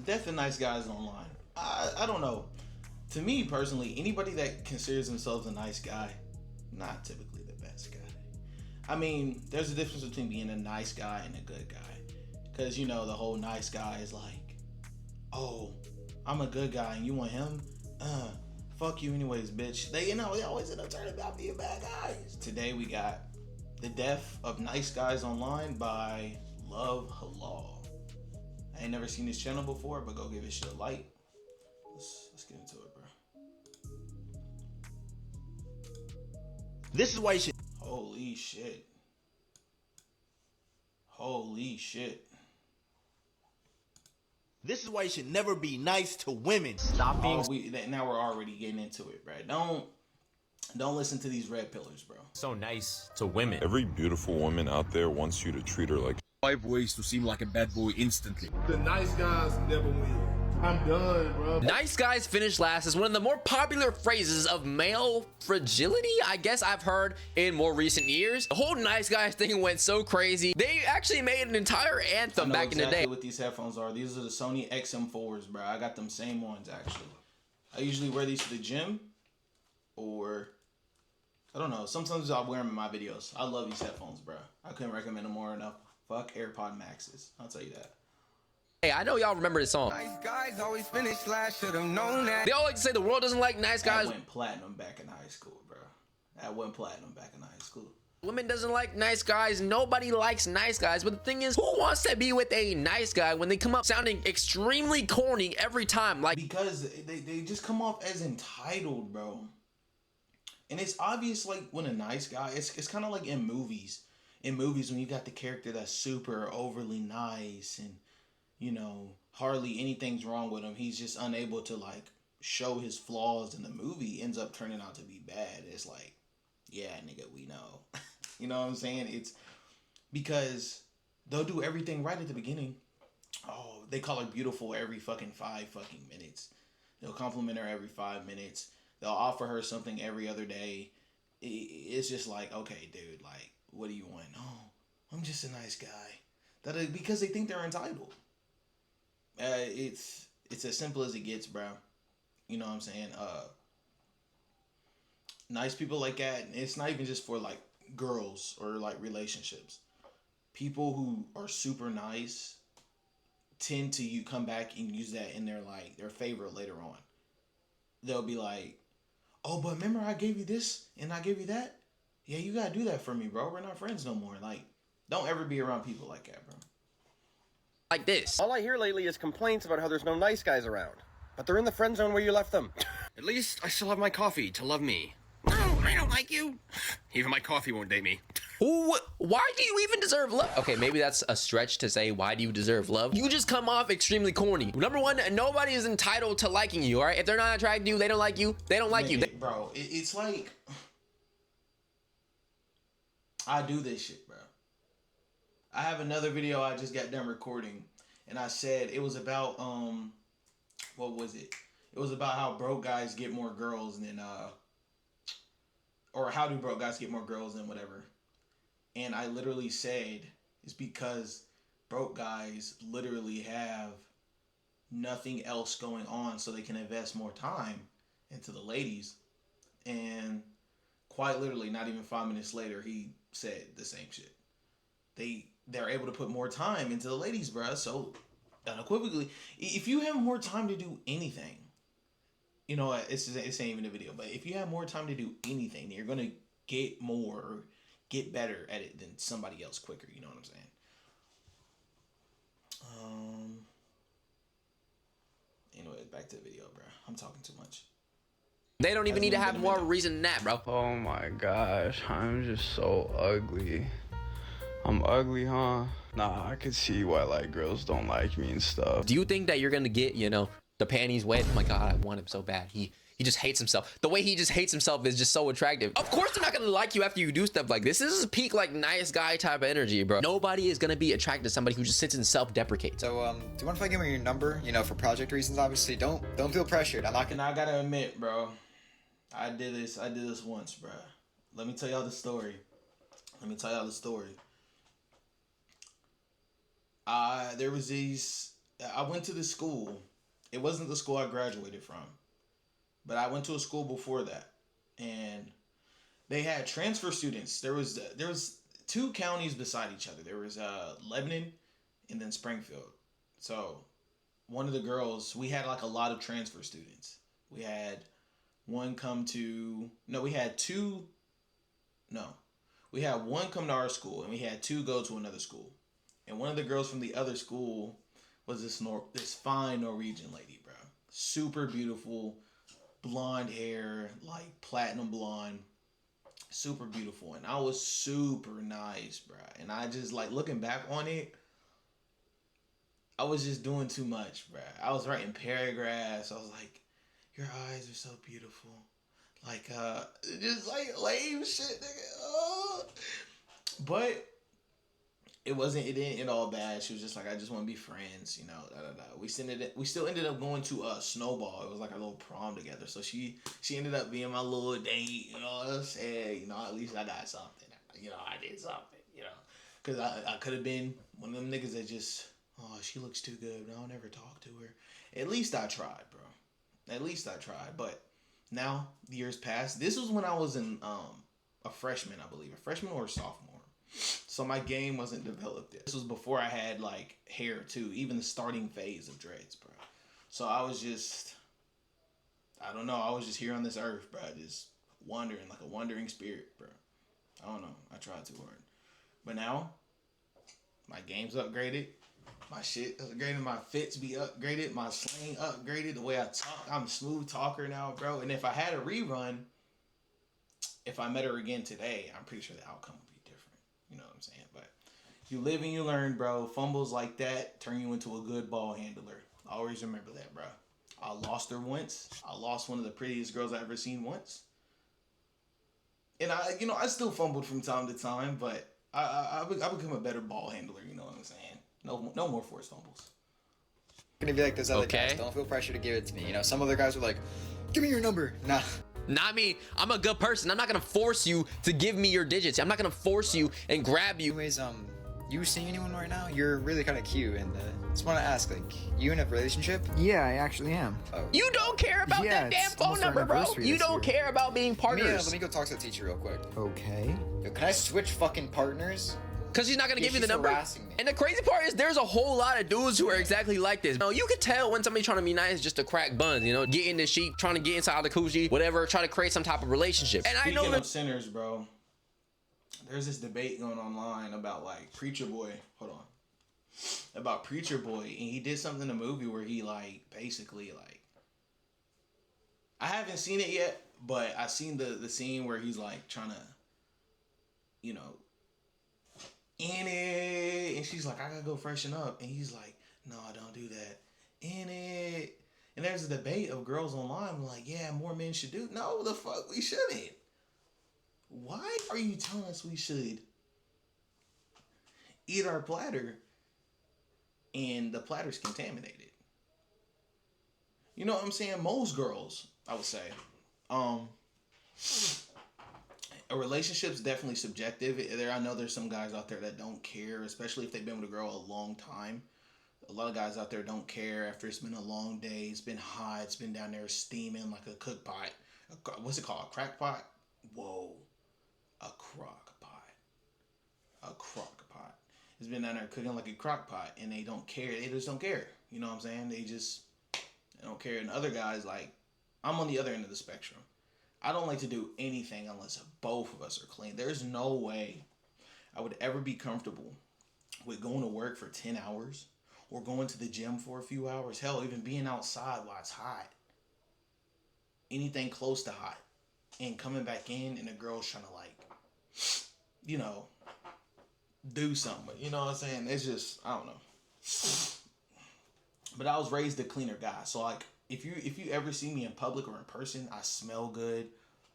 death of nice guys online. I don't know. To me personally, anybody that considers themselves a nice guy, not typically the best guy. I mean, there's a difference between being a nice guy and a good guy. Because, you know, the whole nice guy is like, oh, I'm a good guy and you want him? Fuck you anyways, bitch. They always end up turning out being bad guys. Today we got The Death of Nice Guys Online by Love Halal. I ain't never seen this channel before, but go give this shit a like. Let's get into it, bro. This is why you should. Holy shit. Holy shit. This is why you should never be nice to women. Stop being Now we're already getting into it, bro. Don't listen to these red pillars, bro. so nice to women. Every beautiful woman out there wants you to treat her like 5 ways to seem like a bad boy instantly. The nice guys never win. I'm done, bro. Nice guys finish last is one of the more popular phrases of male fragility, I guess I've heard in more recent years. The whole nice guys thing went so crazy. They actually made an entire anthem back in the day. What these headphones are. These are the Sony XM4s, bro. I got them same ones, actually. I usually wear these to the gym, or I don't know. Sometimes I'll wear them in my videos. I love these headphones, bro. I couldn't recommend them more enough. Fuck AirPod Maxes. I'll tell you that. Hey, I know y'all remember this song. Nice guys always finish last, should've known that. They all like to say the world doesn't like nice guys. That went platinum back in high school, bro. That went platinum back in high school. Women doesn't like nice guys. Nobody likes nice guys. But the thing is, who wants to be with a nice guy when they come up sounding extremely corny every time? Like, because they just come off as entitled, bro. And it's obvious, like, when a nice guy, it's kind of like in movies. In movies, when you got the character that's super overly nice and, you know, hardly anything's wrong with him. He's just unable to, like, show his flaws in the movie. Ends up turning out to be bad. It's like, yeah, nigga, we know. You know what I'm saying? It's because they'll do everything right at the beginning. Oh, they call her beautiful every fucking 5 fucking minutes. They'll compliment her every 5 minutes. They'll offer her something every other day. It's just like, okay, dude, like, what do you want? Oh, I'm just a nice guy. Because they think they're entitled. It's as simple as it gets, bro. You know what I'm saying? Nice people like that. It's not even just for like girls or like relationships. People who are super nice tend to come back and use that in their favor later on. They'll be like, oh, but remember I gave you this and I gave you that? Yeah, you gotta do that for me, bro. We're not friends no more. Like, don't ever be around people like that, bro. like this. All I hear lately is complaints about how there's no nice guys around. But they're in the friend zone where you left them. At least I still have my coffee to love me. No, I don't like you. Even my coffee won't date me. Ooh, why do you even deserve love? Okay, maybe that's a stretch to say, why do you deserve love? You just come off extremely corny. Number one, nobody is entitled to liking you, all right? If they're not attracted to you, they don't like you, they don't like you. Bro, it's like, I do this shit, bro. I have another video I just got done recording, and I said it was about, what was it? It was about how broke guys get more girls than, or how do broke guys get more girls than whatever. And I literally said it's because broke guys literally have nothing else going on, so they can invest more time into the ladies. And quite literally, not even 5 minutes later, he said the same shit. They're able to put more time into the ladies, bruh. So unequivocally, if you have more time to do anything, you know, it's ain't even a video, but if you have more time to do anything, you're gonna get more, or get better at it than somebody else quicker. You know what I'm saying? Anyway, back to the video, bro. I'm talking too much. They don't even need to have more reason than that, bro. Oh my gosh, I'm just so ugly. I'm ugly, huh? Nah, I could see why like girls don't like me and stuff. Do you think that you're gonna get, you know, the panties wet? Oh my God, I want him so bad. He just hates himself. The way he just hates himself is just so attractive. Of course they're not gonna like you after you do stuff like this. This is peak like nice guy type of energy, bro. Nobody is gonna be attracted to somebody who just sits and self-deprecates. So, do you want to give me your number? You know, for project reasons, obviously. Don't feel pressured. I'm not And gonna. I gotta admit, bro, I did this once, bro. Let me tell y'all the story. There was these I went to this school. It wasn't the school I graduated from, but I went to a school before that, and they had transfer students. There was two counties beside each other. There was Lebanon, and then Springfield. So one of the girls, we had like a lot of transfer students. We had one come to we had two. No, we had one come to our school, and we had two go to another school. And one of the girls from the other school was this fine Norwegian lady, bro. Super beautiful, blonde hair, like platinum blonde, super beautiful. And I was super nice, bro. And I just, like, looking back on it, I was just doing too much, bro. I was writing paragraphs. I was like, your eyes are so beautiful. Like, just like lame shit, nigga. But it didn't end all bad. She was just like, I just want to be friends, you know. We still ended up going to a Snowball. It was like a little prom together. So she ended up being my little date. You know what I'm saying? You know, at least I got something. You know, I did something. You know, because I could have been one of them niggas that just, oh, she looks too good, but I'll never talk to her. At least I tried, bro. At least I tried. But now the years passed. This was when I was in a freshman, I believe, a freshman or a sophomore. So my game wasn't developed yet. This was before I had like hair too, even the starting phase of dreads, bro. So I was just, I don't know, I was just here on this earth, bro, just wandering like a wandering spirit, bro. I don't know, I tried too hard. But now, my game's upgraded, my shit upgraded, my fits be upgraded, my slang upgraded, the way I talk, I'm a smooth talker now, bro. And if I had a rerun, if I met her again today, I'm pretty sure the outcome would be different. You know what I'm saying? But you live and you learn, bro. Fumbles like that turn you into a good ball handler. Always remember that, bro. I lost her once. I lost one of the prettiest girls I ever seen once. And I still fumbled from time to time, but I become a better ball handler. You know what I'm saying? No more forced fumbles. Gonna be like those other guys. Don't feel pressure to give it to me. You know, some other guys are like, give me your number. Nah. Not me. I'm a good person. I'm not gonna force you to give me your digits. I'm not gonna force you and grab you. Anyways, you seeing anyone right now? You're really kind of cute, and just want to ask, like, you in a relationship? Yeah, I actually am. Oh. You don't care about that damn phone number, bro. You don't care about being partners. Let me go talk to the teacher real quick. Okay. Yo, can I switch fucking partners? Because she's not gonna give you the number. Harassing me. And the crazy part is there's a whole lot of dudes who are exactly like this. You could tell when somebody's trying to be nice just to crack buns, you know, get in the sheet, trying to get inside the coochie, whatever, try to create some type of relationship. And Speaking I know of sinners, bro, there's this debate going online about like Preacher Boy. Hold on. About Preacher Boy, and he did something in the movie where he like basically like, I haven't seen it yet, but I seen the scene where he's like trying to, you know, in it, and she's like, I gotta go freshen up, and he's like, no, don't do that, in it. And there's a debate of girls online like, yeah, more men should do. No, the fuck, we shouldn't. Why are you telling us we should eat our platter and the platter's contaminated? You know what I'm saying? Most girls, I would say, a relationship's definitely subjective. I know there's some guys out there that don't care, especially if they've been with a girl a long time. A lot of guys out there don't care after it's been a long day, it's been hot, it's been down there steaming like a cook pot. What's it called? A crack pot? Whoa. A crock pot. A crock pot. It's been down there cooking like a crock pot, and they don't care. They just don't care. You know what I'm saying? They don't care. And other guys, like, I'm on the other end of the spectrum. I don't like to do anything unless both of us are clean. There's no way I would ever be comfortable with going to work for 10 hours or going to the gym for a few hours. Hell, even being outside while it's hot. Anything close to hot. And coming back in and the girl's trying to, like, you know, do something. You know what I'm saying? It's just, I don't know. But I was raised a cleaner guy. So, like, if you ever see me in public or in person, I smell good.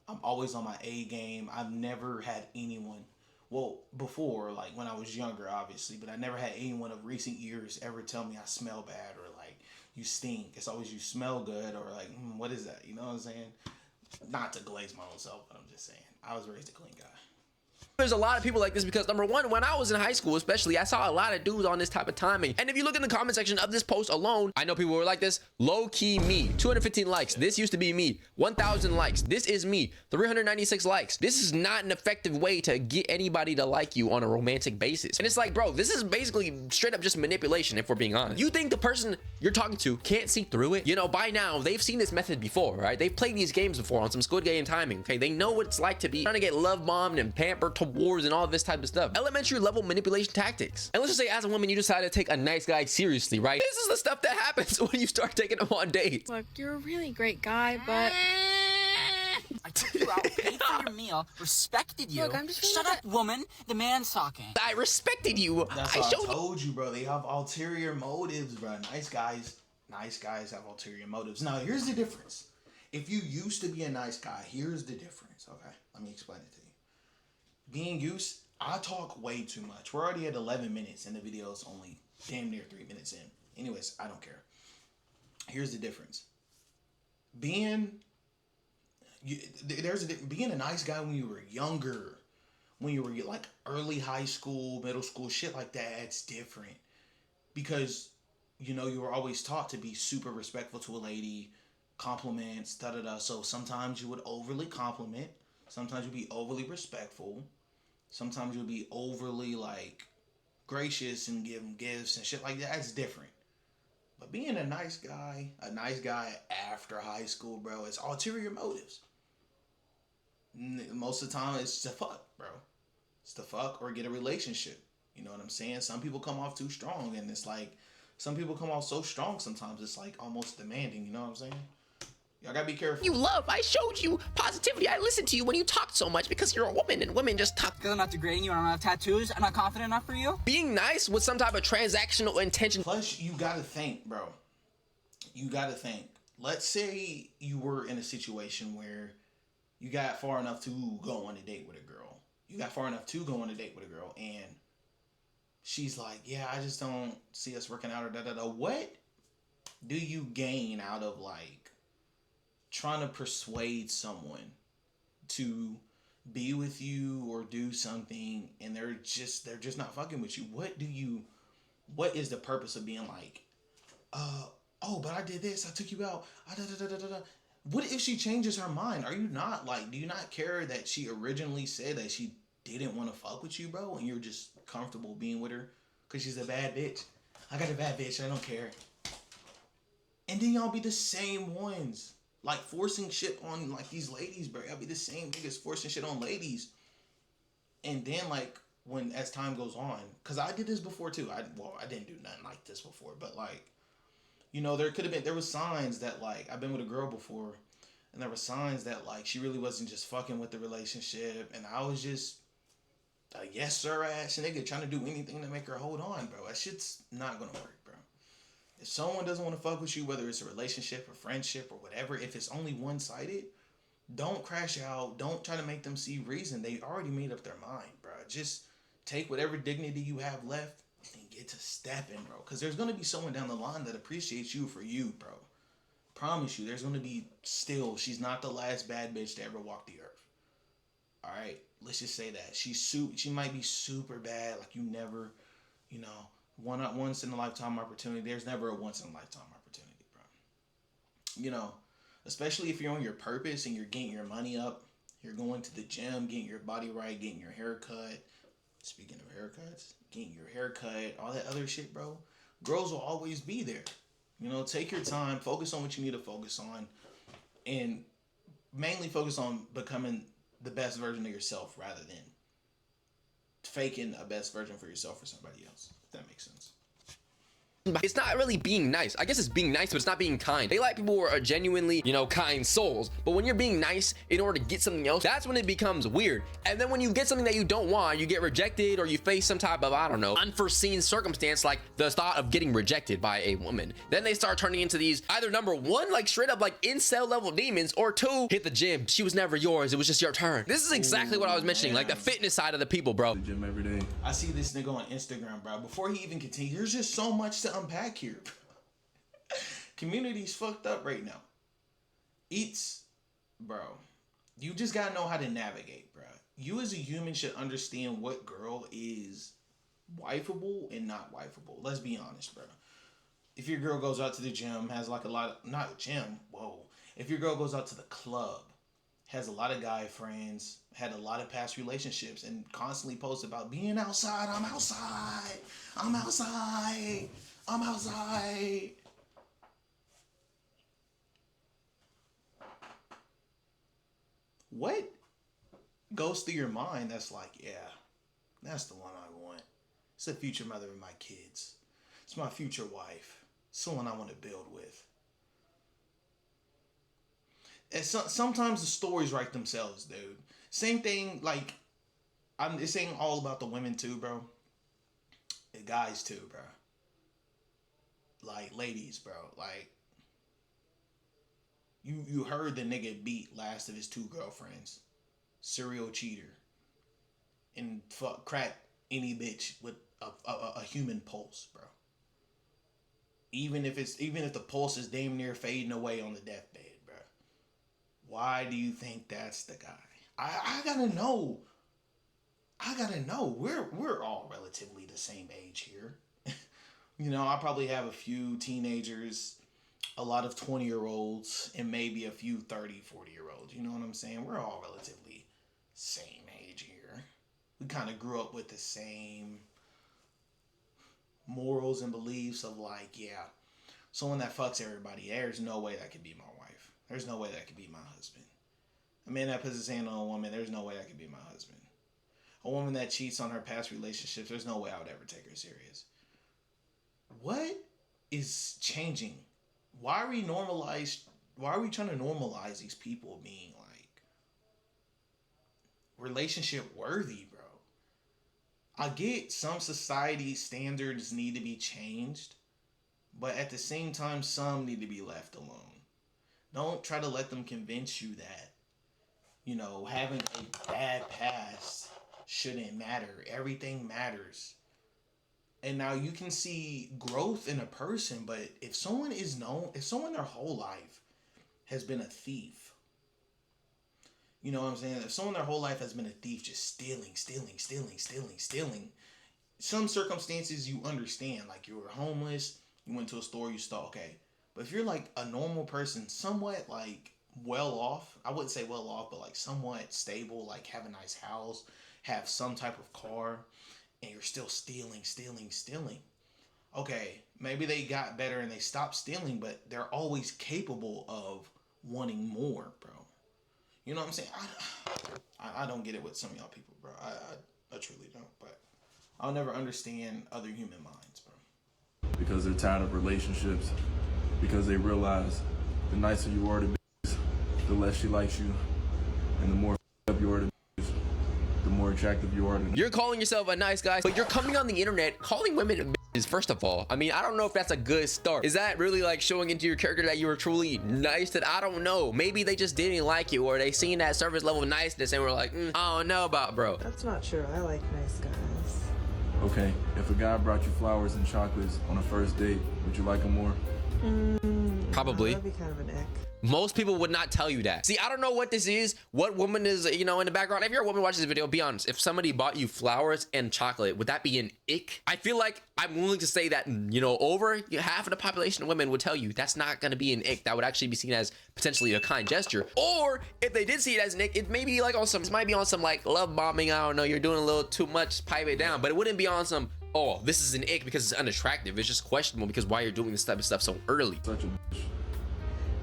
I'm always on my A game. I've never had anyone, well, before, like when I was younger, obviously, but I never had anyone of recent years ever tell me I smell bad or like you stink. It's always you smell good or like, what is that? You know what I'm saying? Not to glaze my own self, but I'm just saying. I was raised a clean guy. There's a lot of people like this because number one, when I was in high school, especially, I saw a lot of dudes on this type of timing. And if you look in the comment section of this post alone, I know people were like this. Low key me, 215 likes. This used to be me. 1,000 likes. This is me. 396 likes. This is not an effective way to get anybody to like you on a romantic basis. And it's like, bro, this is basically straight up just manipulation, if we're being honest. You think the person you're talking to can't see through it? You know, by now, they've seen this method before, right? They've played these games before on some Squid Game timing, okay? They know what it's like to be trying to get love bombed and pampered towards and all this type of stuff. Elementary level manipulation tactics. And let's just say as a woman, you decide to take a nice guy seriously, right? This is the stuff that happens when you start taking them on dates. Look, you're a really great guy, but... I took you out, paid for your meal, respected you. Look, I'm just Shut up, woman. The man's talking. I respected you. That's what I told you, bro. They have ulterior motives, bro. Nice guys have ulterior motives. Now, here's the difference. If you used to be a nice guy, here's the difference, okay? Let me explain it to you. Being used, I talk way too much. We're already at 11 minutes and the video's only damn near 3 minutes in. Anyways, I don't care. Here's the difference. Being a nice guy when you were younger, when you were like early high school, middle school, shit like that, it's different. Because, you know, you were always taught to be super respectful to a lady, compliments, da-da-da. So sometimes you would overly compliment. Sometimes you'd be overly respectful. Sometimes you'll be overly, like, gracious and give them gifts and shit like that. It's different. But being a nice guy after high school, bro, it's ulterior motives. Most of the time, it's to fuck, bro. It's to fuck or get a relationship. You know what I'm saying? Some people come off too strong, and it's like, some people come off so strong sometimes, it's like almost demanding, you know what I'm saying? Y'all gotta be careful. You love, I showed you positivity. I listened to you when you talked so much because you're a woman and women just talk. Because I'm not degrading you and I don't have tattoos. I'm not confident enough for you. Being nice with some type of transactional intention. Plus, you gotta think, bro. You gotta think. Let's say you were in a situation where you got far enough to go on a date with a girl. And she's like, yeah, I just don't see us working out or da-da-da. What do you gain out of, like, trying to persuade someone to be with you or do something and they're just not fucking with you? What is the purpose of being like, oh, but I did this, I took you out, What if she changes her mind? Are you not, like, do you not care that she originally said that she didn't want to fuck with you, bro, and you're just comfortable being with her because she's a bad bitch? I got a bad bitch, I don't care. And then y'all be the same ones, like, forcing shit on, like, these ladies, bro. Y'all be the same niggas forcing shit on ladies. And then, like, as time goes on, because I did this before, too. I didn't do nothing like this before, but, like, you know, there was signs that, like, I've been with a girl before, and there were signs that, like, she really wasn't just fucking with the relationship, and I was just a yes sir ass nigga trying to do anything to make her hold on, bro. That shit's not gonna work, bro. If someone doesn't want to fuck with you, whether it's a relationship or friendship or whatever, if it's only one-sided, don't crash out. Don't try to make them see reason. They already made up their mind, bro. Just take whatever dignity you have left and get to stepping, bro. Because there's going to be someone down the line that appreciates you for you, bro. Promise you, there's going to be still, she's not the last bad bitch to ever walk the earth. All right? Let's just say that. She might be super bad, like you never, you know, once in a lifetime opportunity. There's never a once in a lifetime opportunity, bro. You know, especially if you're on your purpose and you're getting your money up, you're going to the gym, getting your body right, getting your hair cut. Speaking of haircuts, getting your hair cut, all that other shit, bro. Girls will always be there. You know, take your time, focus on what you need to focus on, and mainly focus on becoming the best version of yourself rather than faking a best version for yourself for somebody else. If that makes sense. It's not really being nice. I guess it's being nice, but it's not being kind. They like people who are genuinely, you know, kind souls. But when you're being nice in order to get something else, that's when it becomes weird. And then when you get something that you don't want, you get rejected or you face some type of, I don't know, unforeseen circumstance, like the thought of getting rejected by a woman. Then they start turning into these either number one, like straight up like incel level demons, or two, hit the gym. She was never yours. It was just your turn. This is exactly what I was mentioning, like the fitness side of the people, bro. Gym every day. I see this nigga on Instagram, bro. Before he even continues, there's just so much to unpack here. Community's fucked up right now. Bro. You just gotta know how to navigate, bro. You as a human should understand what girl is wifeable and not wifeable. Let's be honest, bro. If your girl goes out to the gym, has like a lot of, not gym, whoa. If your girl goes out to the club, has a lot of guy friends, had a lot of past relationships, and constantly posts about being outside, I'm outside, I'm outside, I'm outside. What goes through your mind that's like, yeah, that's the one I want. It's the future mother of my kids. It's my future wife. It's the one I want to build with. And sometimes the stories write themselves, dude. Same thing, like, it's ain't all about the women too, bro. The guys too, bro. Like, ladies, bro. Like, you heard the nigga beat last of his 2 girlfriends. Serial cheater. And crack any bitch with a human pulse, bro. Even if the pulse is damn near fading away on the deathbed, bro. Why do you think that's the guy? I gotta know. I gotta know. We're all relatively the same age here. You know, I probably have a few teenagers, a lot of 20-year-olds, and maybe a few 30, 40-year-olds. You know what I'm saying? We're all relatively same age here. We kind of grew up with the same morals and beliefs of like, yeah, someone that fucks everybody, there's no way that could be my wife. There's no way that could be my husband. A man that puts his hand on a woman, there's no way that could be my husband. A woman that cheats on her past relationships, there's no way I would ever take her serious. What is changing? Why are we trying to normalize these people being like relationship worthy, bro? I get some society standards need to be changed, but at the same time, some need to be left alone. Don't try to let them convince you that, you know, having a bad past shouldn't matter. Everything matters. And now you can see growth in a person, but if someone their whole life has been a thief, you know what I'm saying? If someone their whole life has been a thief, just stealing, some circumstances you understand, like you were homeless, you went to a store, you stole, okay. But if you're like a normal person, somewhat like well off, I wouldn't say well off, but like somewhat stable, like have a nice house, have some type of car, and you're still stealing. Okay, maybe they got better and they stopped stealing, but they're always capable of wanting more, bro. You know what I'm saying? I don't get it with some of y'all people, bro. I truly don't, but I'll never understand other human minds, bro. Because they're tired of relationships, because they realize the nicer you are to bitches, the less she likes you, and the more up you are to bitches, the more attractive you are to. You're calling yourself a nice guy, but you're coming on the internet calling women bitches, first of all. I mean, I don't know if that's a good start. Is that really like showing into your character that you were truly nice? That I don't know. Maybe they just didn't like you, or they seen that surface level niceness and were like, I don't know about bro. That's not true. I like nice guys. Okay, if a guy brought you flowers and chocolates on a first date, would you like him more? Probably. That'd be kind of an ick. Most people would not tell you that. See, I don't know what this is, what woman is, you know, in the background. If you're a woman watching this video, be honest. If somebody bought you flowers and chocolate, would that be an ick? I feel like I'm willing to say that, you know, over half of the population of women would tell you that's not going to be an ick. That would actually be seen as potentially a kind gesture. Or if they did see it as an ick, it may be like on some, it might be on some like love bombing. I don't know. You're doing a little too much, pipe it down. But it wouldn't be on some, oh, this is an ick because it's unattractive. It's just questionable because why you're doing this type of stuff so early. Such a bitch.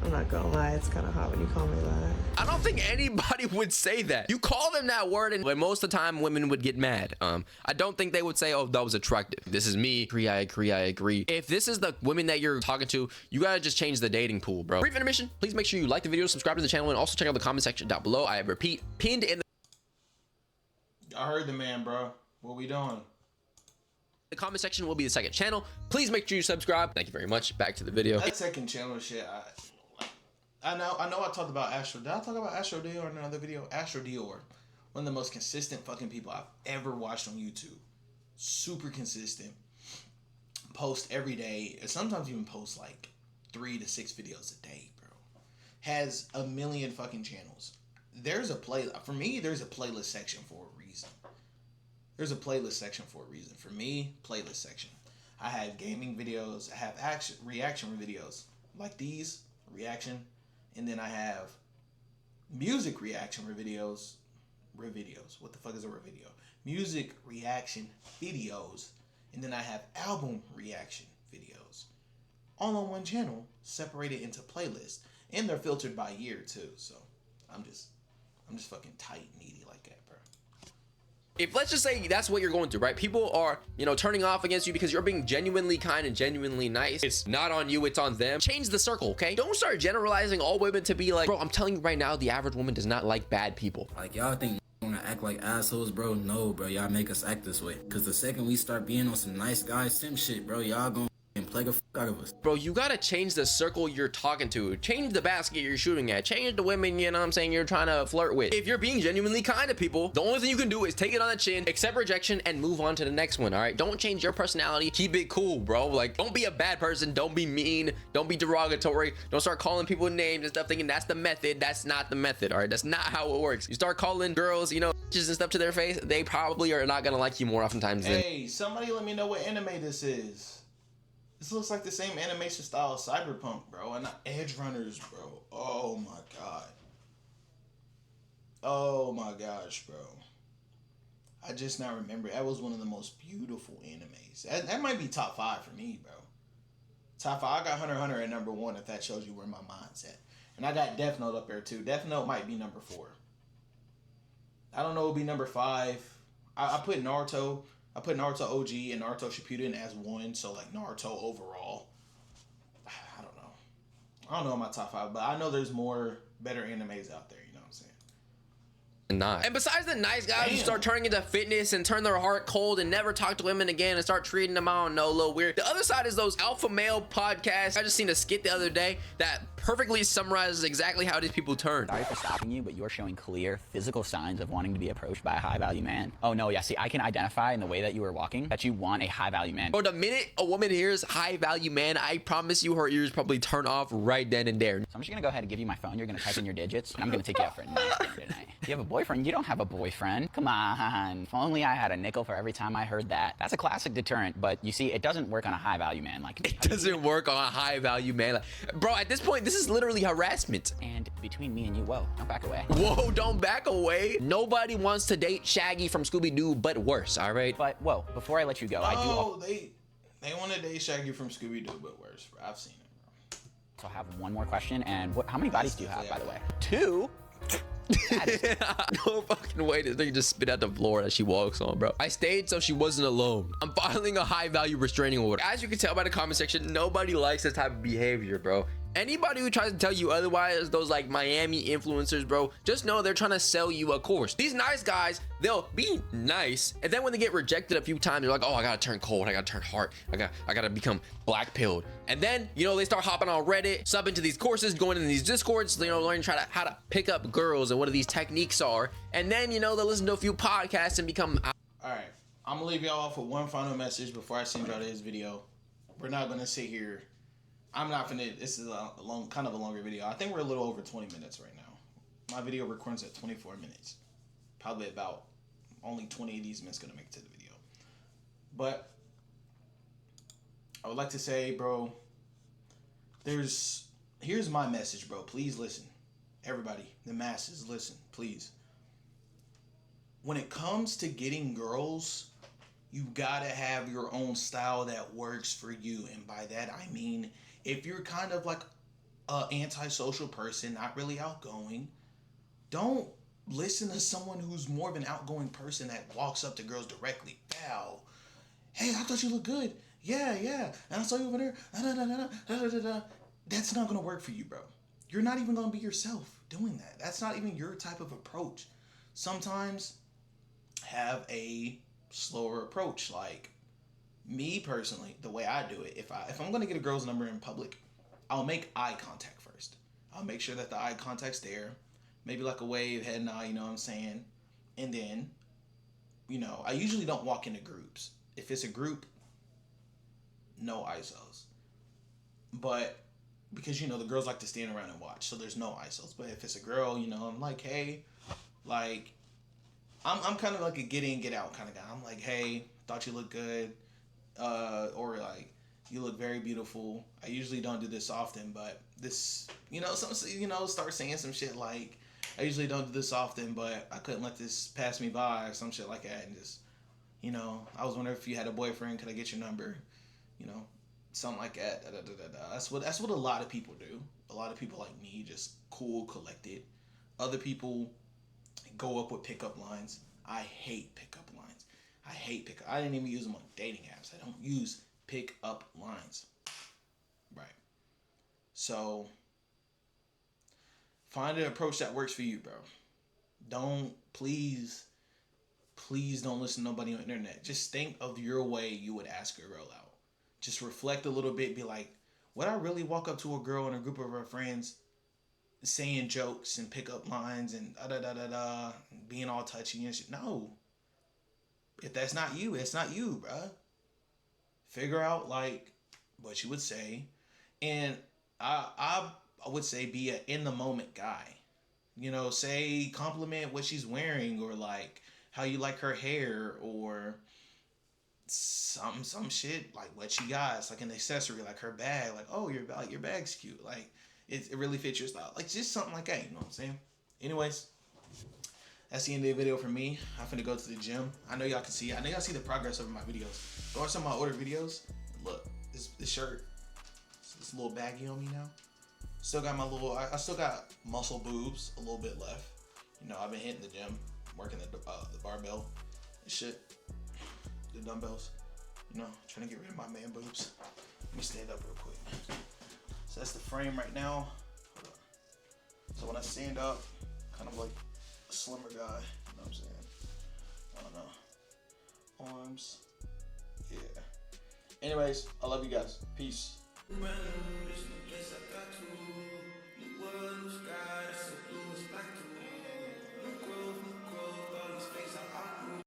I'm not gonna lie, it's kind of hot when you call me that. I don't think anybody would say that. You call them that word, and most of the time women would get mad. I don't think they would say, oh, that was attractive. This is me. I agree. If this is the women that you're talking to, you gotta just change the dating pool, bro. Brief intermission. Please make sure you like the video, subscribe to the channel, and also check out the comment section down below. I repeat, pinned in I heard the man, bro. What we doing? the comment section will be the second channel. Please make sure you subscribe. Thank you very much. Back to the video. That second channel shit, I know I talked about Astro. Did I talk about Astro Dior in another video? Astro Dior, one of the most consistent fucking people I've ever watched on YouTube. Super consistent. Post every day. And sometimes even post like 3 to 6 videos a day, bro. Has a million fucking channels. there's a for me, there's a playlist section for a reason. There's a playlist section for a reason. For me, playlist section. I have gaming videos. I have reaction videos like these, reaction. And then I have music reaction videos. What the fuck is a video? Music reaction videos. And then I have album reaction videos. All on one channel, separated into playlists. And they're filtered by year too. So I'm just fucking tight and needy like that, bro. If let's just say that's what you're going through, right? People are, you know, turning off against you because you're being genuinely kind and genuinely nice. It's not on you, it's on them. Change the circle, okay? Don't start generalizing all women to be like, bro, I'm telling you right now, the average woman does not like bad people. Like, y'all think wanna act like assholes, bro? No, bro, y'all make us act this way. Cause the second we start being on some nice guy sim shit, bro, y'all gonna plague the fuck out of us. Bro, you gotta change the circle you're talking to. Change the basket you're shooting at. Change the women, you know what I'm saying, you're trying to flirt with. If you're being genuinely kind to people, the only thing you can do is take it on the chin, accept rejection, and move on to the next one, all right? Don't change your personality. Keep it cool, bro. Like, don't be a bad person. Don't be mean. Don't be derogatory. Don't start calling people names and stuff thinking that's the method. That's not the method, all right? That's not how it works. You start calling girls, you know, bitches and stuff to their face, they probably are not gonna like you more oftentimes than... Hey, somebody let me know what anime this is. This looks like the same animation style as Cyberpunk, bro, and not Edge Runners, bro. Oh my god. Oh my gosh, bro. I just now remember that was one of the most beautiful animes. That might be top 5 for me, bro. Top 5. I got Hunter x Hunter at number 1 if that shows you where my mind's at. And I got Death Note up there too. Death Note might be number 4. I don't know, it'll be number 5. I put Naruto. I put Naruto OG and Naruto Shippuden as 1, so like Naruto overall. I don't know. I don't know my top 5, but I know there's more better animes out there, you know what I'm saying? Not. And besides the nice guys who start turning into fitness and turn their heart cold and never talk to women again and start treating them, I don't know, a little weird. The other side is those alpha male podcasts. I just seen a skit the other day that perfectly summarizes exactly how these people turn. Sorry for stopping you, but you're showing clear physical signs of wanting to be approached by a high value man. Oh no, yeah, see, I can identify in the way that you were walking that you want a high value man. Bro, the minute a woman hears high value man, I promise you her ears probably turn off right then and there. So I'm just gonna go ahead and give you my phone. You're gonna type in your digits and I'm gonna take you out for a nice dinner tonight. Do you have a boyfriend? You don't have a boyfriend. Come on. If only I had a nickel for every time I heard that. That's a classic deterrent, but you see, it doesn't work on a high value man. Like, it doesn't work on a high value man. Like, bro, at this point, this is literally harassment. And between me and you, whoa, don't back away. Whoa, don't back away. Nobody wants to date Shaggy from Scooby-Doo, but worse, all right? But whoa, before I let you go, they want to date Shaggy from Scooby-Doo, but worse, bro. I've seen it, bro. So I have one more question, and how many bodies do you have, by the way? 2? No fucking way. This thing just spit out the floor that she walks on, bro. I stayed so she wasn't alone. I'm filing a high value restraining order. As you can tell by the comment section, nobody likes this type of behavior, bro. Anybody who tries to tell you otherwise, those like Miami influencers, bro, just know they're trying to sell you a course. These nice guys, they'll be nice, and then when they get rejected a few times, they're like, oh, I gotta turn cold, I gotta turn hard, I gotta become black pilled. And then, you know, they start hopping on Reddit, subbing to these courses, going into these discords, you know, learning how to pick up girls and what these techniques are. And then, you know, they'll listen to a few podcasts and become... All right, I'm gonna leave y'all off with one final message before I send y'all to this video. We're not gonna sit here. I'm not finna, this is a kind of a longer video. I think we're a little over 20 minutes right now. My video records at 24 minutes. Probably about only 20 of these minutes gonna make it to the video. But I would like to say, bro, here's my message, bro. Please listen. Everybody, the masses, listen, please. When it comes to getting girls, you gotta have your own style that works for you. And by that, I mean, if you're kind of like an antisocial person, not really outgoing, don't listen to someone who's more of an outgoing person that walks up to girls directly. Bow. Hey, I thought you looked good. Yeah. And I saw you over there. That's not going to work for you, bro. You're not even going to be yourself doing that. That's not even your type of approach. Sometimes have a slower approach. Like me personally, the way I do it, if I'm going to get a girl's number in public, I'll make eye contact first. I'll make sure that the eye contact's there. Maybe like a wave, head nod, you know what I'm saying? And then, you know, I usually don't walk into groups. If it's a group, no ISOs. But because, you know, the girls like to stand around and watch, so there's no ISOs. But if it's a girl, you know, I'm like, hey, like, I'm kind of like a get in, get out kind of guy. I'm like, hey, thought you looked good, or like, you look very beautiful. I usually don't do this often, but this, you know, start saying some shit like, I usually don't do this often, but I couldn't let this pass me by, or some shit like that, and just, you know, I was wondering if you had a boyfriend, could I get your number, you know, something like that. That's what a lot of people do. A lot of people like me, just cool, collected. Other people go up with pickup lines. I hate pickup lines. I didn't even use them on dating apps. I don't use pickup lines. Right. So find an approach that works for you, bro. Please don't listen to nobody on the internet. Just think of your way you would ask a girl out. Just reflect a little bit. Be like, would I really walk up to a girl in a group of her friends saying jokes and pickup lines and being all touchy and shit? No. If that's not you, it's not you, bruh. Figure out like what you would say. And I would say be an in the moment guy. You know, say compliment what she's wearing, or like how you like her hair, or some shit like what she got. It's like an accessory, like her bag, like, oh, your bag's cute, like it really fits your style, like just something like that, you know what I'm saying? Anyways, that's the end of the video for me. I'm finna go to the gym. I know y'all can see the progress over my videos. Go watch some of my older videos. Look, this shirt, it's a little baggy on me now. Still got I still got muscle boobs a little bit left. You know, I've been hitting the gym, working the barbell and shit, the dumbbells, you know, trying to get rid of my man boobs. Let me stand up real quick. So that's the frame right now. Hold on. So when I stand up, kind of like a slimmer guy, you know what I'm saying? I don't know. Arms. Yeah. Anyways, I love you guys. Peace.